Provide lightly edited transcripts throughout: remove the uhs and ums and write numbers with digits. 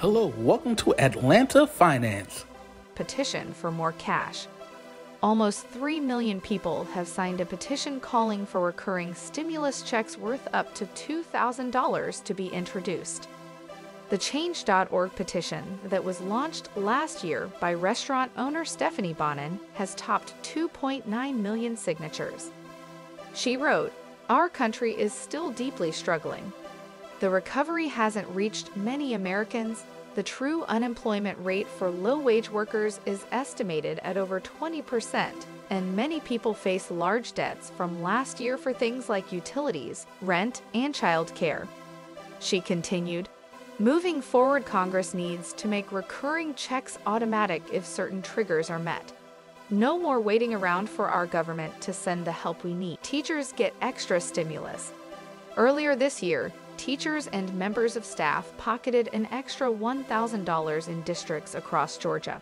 Hello, welcome to Atlanta Finance. Petition for more cash. Almost 3 million people have signed a petition calling for recurring stimulus checks worth up to $2,000 to be introduced. The Change.org petition that was launched last year by restaurant owner Stephanie Bonin has topped 2.9 million signatures. She wrote, "Our country is still deeply struggling. The recovery hasn't reached many Americans. The true unemployment rate for low-wage workers is estimated at over 20%, and many people face large debts from last year for things like utilities, rent, and child care." She continued, "Moving forward, Congress needs to make recurring checks automatic if certain triggers are met. No more waiting around for our government to send the help we need. Teachers get extra stimulus." Earlier this year, teachers and members of staff pocketed an extra $1,000 in districts across Georgia.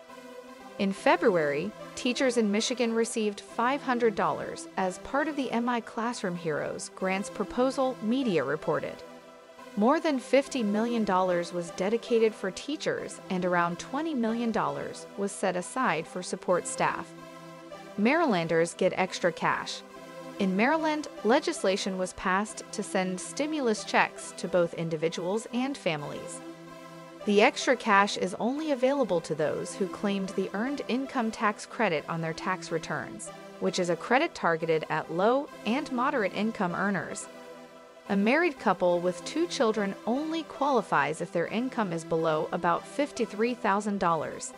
In February, teachers in Michigan received $500 as part of the MI Classroom Heroes grants proposal, media reported. More than $50 million was dedicated for teachers and around $20 million was set aside for support staff. Marylanders get extra cash. In Maryland, legislation was passed to send stimulus checks to both individuals and families. The extra cash is only available to those who claimed the Earned Income Tax Credit on their tax returns, which is a credit targeted at low and moderate income earners. A married couple with 2 children only qualifies if their income is below about $53,000.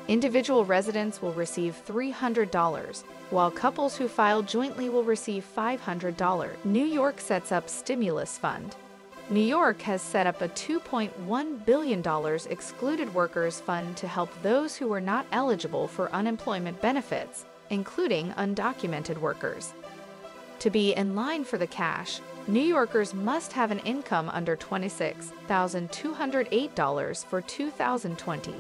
Individual residents will receive $300, while couples who file jointly will receive $500. New York sets up stimulus fund. New York has set up a $2.1 billion excluded workers fund to help those who are not eligible for unemployment benefits, including undocumented workers. To be in line for the cash, New Yorkers must have an income under $26,208 for 2020.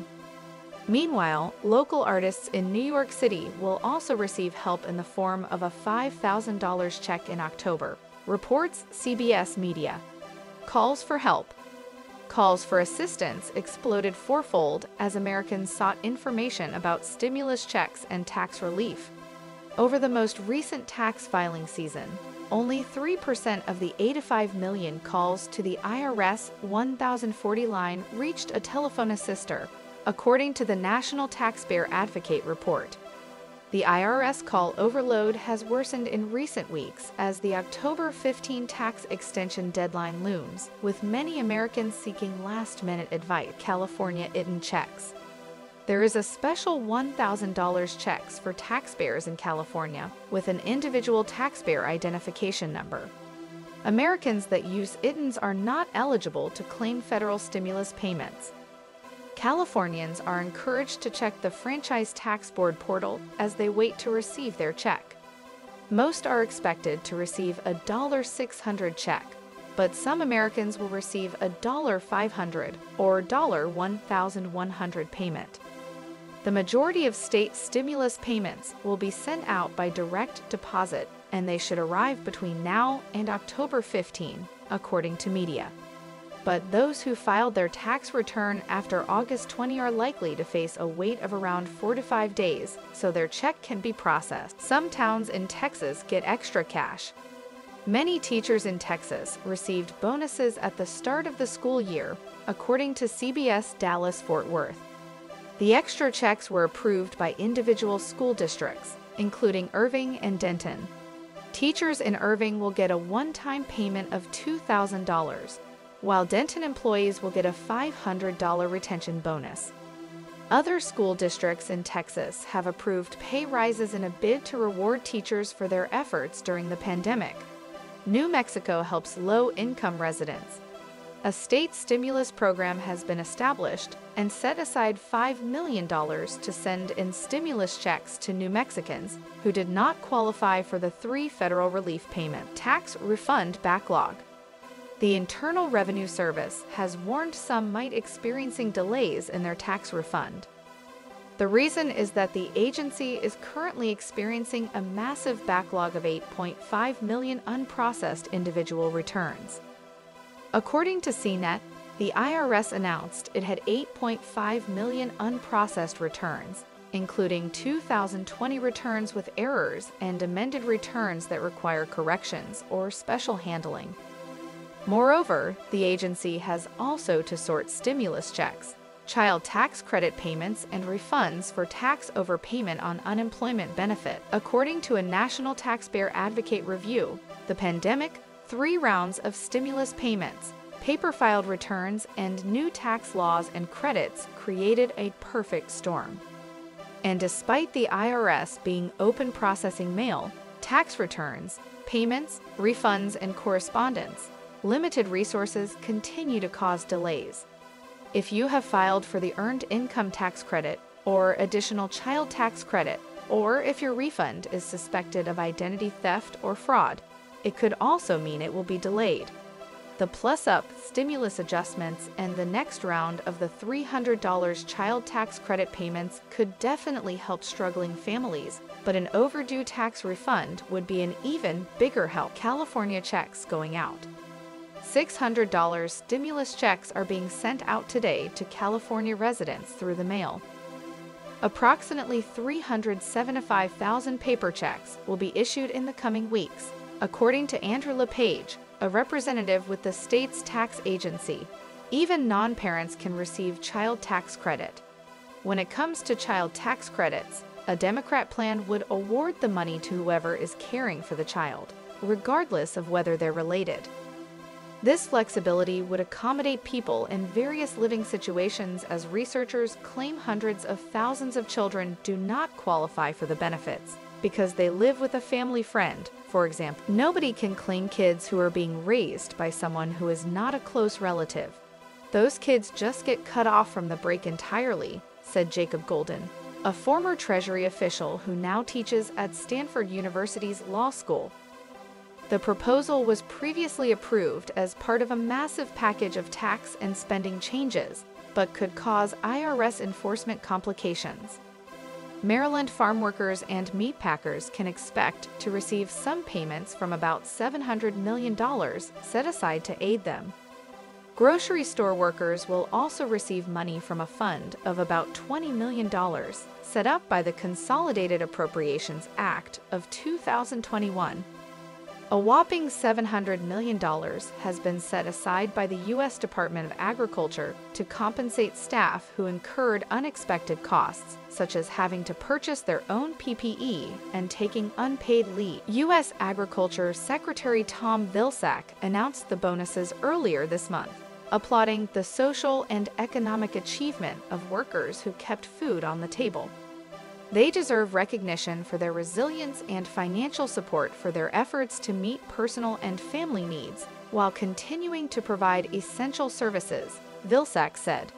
Meanwhile, local artists in New York City will also receive help in the form of a $5,000 check in October, reports CBS Media. Calls for help. Calls for assistance exploded fourfold as Americans sought information about stimulus checks and tax relief. Over the most recent tax filing season, only 3% of the 85 million calls to the IRS 1040 line reached a telephone assister, according to the National Taxpayer Advocate report. The IRS call overload has worsened in recent weeks as the October 15 tax extension deadline looms, with many Americans seeking last-minute advice. California ITIN checks. There is a special $1,000 checks for taxpayers in California with an individual taxpayer identification number. Americans that use ITINs are not eligible to claim federal stimulus payments. Californians are encouraged to check the Franchise Tax Board portal as they wait to receive their check. Most are expected to receive a $600 check, but some Americans will receive a $500 or $1,100 payment. The majority of state stimulus payments will be sent out by direct deposit, and they should arrive between now and October 15, according to media. But those who filed their tax return after August 20 are likely to face a wait of around 4 to 5 days so their check can be processed. Some towns in Texas get extra cash. Many teachers in Texas received bonuses at the start of the school year, according to CBS Dallas-Fort Worth. The extra checks were approved by individual school districts, including Irving and Denton. Teachers in Irving will get a one-time payment of $2,000, while Denton employees will get a $500 retention bonus. Other school districts in Texas have approved pay rises in a bid to reward teachers for their efforts during the pandemic. New Mexico helps low-income residents. A state stimulus program has been established and set aside $5 million to send in stimulus checks to New Mexicans who did not qualify for the 3 federal relief payment tax refund backlog. The Internal Revenue Service has warned some might experiencing delays in their tax refund. The reason is that the agency is currently experiencing a massive backlog of 8.5 million unprocessed individual returns. According to CNET, the IRS announced it had 8.5 million unprocessed returns, including 2020 returns with errors and amended returns that require corrections or special handling. Moreover, the agency has also to sort stimulus checks, child tax credit payments, and refunds for tax overpayment on unemployment benefit. According to a National Taxpayer Advocate review, the pandemic, 3 rounds of stimulus payments, paper-filed returns, and new tax laws and credits created a perfect storm. And despite the IRS being open processing mail, tax returns, payments, refunds, and correspondence, limited resources continue to cause delays. If you have filed for the Earned Income Tax Credit or additional child tax credit, or if your refund is suspected of identity theft or fraud, it could also mean it will be delayed. The plus-up stimulus adjustments and the next round of the $300 child tax credit payments could definitely help struggling families, but an overdue tax refund would be an even bigger help. California checks going out. $600 stimulus checks are being sent out today to California residents through the mail. Approximately 375,000 paper checks will be issued in the coming weeks, according to Andrew LePage, a representative with the state's tax agency. Even non-parents can receive child tax credit. When it comes to child tax credits, a Democrat plan would award the money to whoever is caring for the child, regardless of whether they're related. This flexibility would accommodate people in various living situations, as researchers claim hundreds of thousands of children do not qualify for the benefits because they live with a family friend, for example. Nobody can claim kids who are being raised by someone who is not a close relative. Those kids just get cut off from the break entirely, said Jacob Golden, a former Treasury official who now teaches at Stanford University's law school. The proposal was previously approved as part of a massive package of tax and spending changes, but could cause IRS enforcement complications. Maryland farm workers and meat packers can expect to receive some payments from about $700 million set aside to aid them. Grocery store workers will also receive money from a fund of about $20 million set up by the Consolidated Appropriations Act of 2021. A whopping $700 million has been set aside by the U.S. Department of Agriculture to compensate staff who incurred unexpected costs, such as having to purchase their own PPE and taking unpaid leave. U.S. Agriculture Secretary Tom Vilsack announced the bonuses earlier this month, applauding the social and economic achievement of workers who kept food on the table. They deserve recognition for their resilience and financial support for their efforts to meet personal and family needs while continuing to provide essential services, Vilsack said.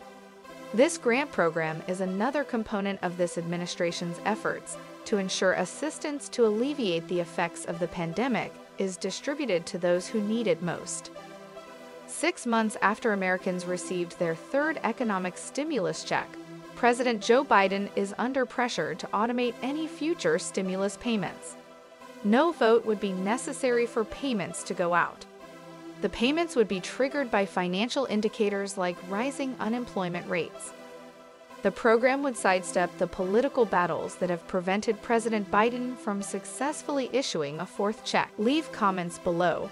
This grant program is another component of this administration's efforts to ensure assistance to alleviate the effects of the pandemic is distributed to those who need it most. 6 months after Americans received their third economic stimulus check, President Joe Biden is under pressure to automate any future stimulus payments. No vote would be necessary for payments to go out. The payments would be triggered by financial indicators like rising unemployment rates. The program would sidestep the political battles that have prevented President Biden from successfully issuing a fourth check. Leave comments below.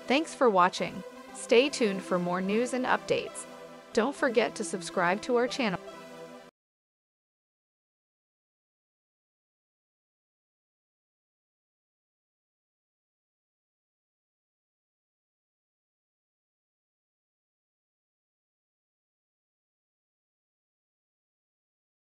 Thanks for watching. Stay tuned for more news and updates. Don't forget to subscribe to our channel.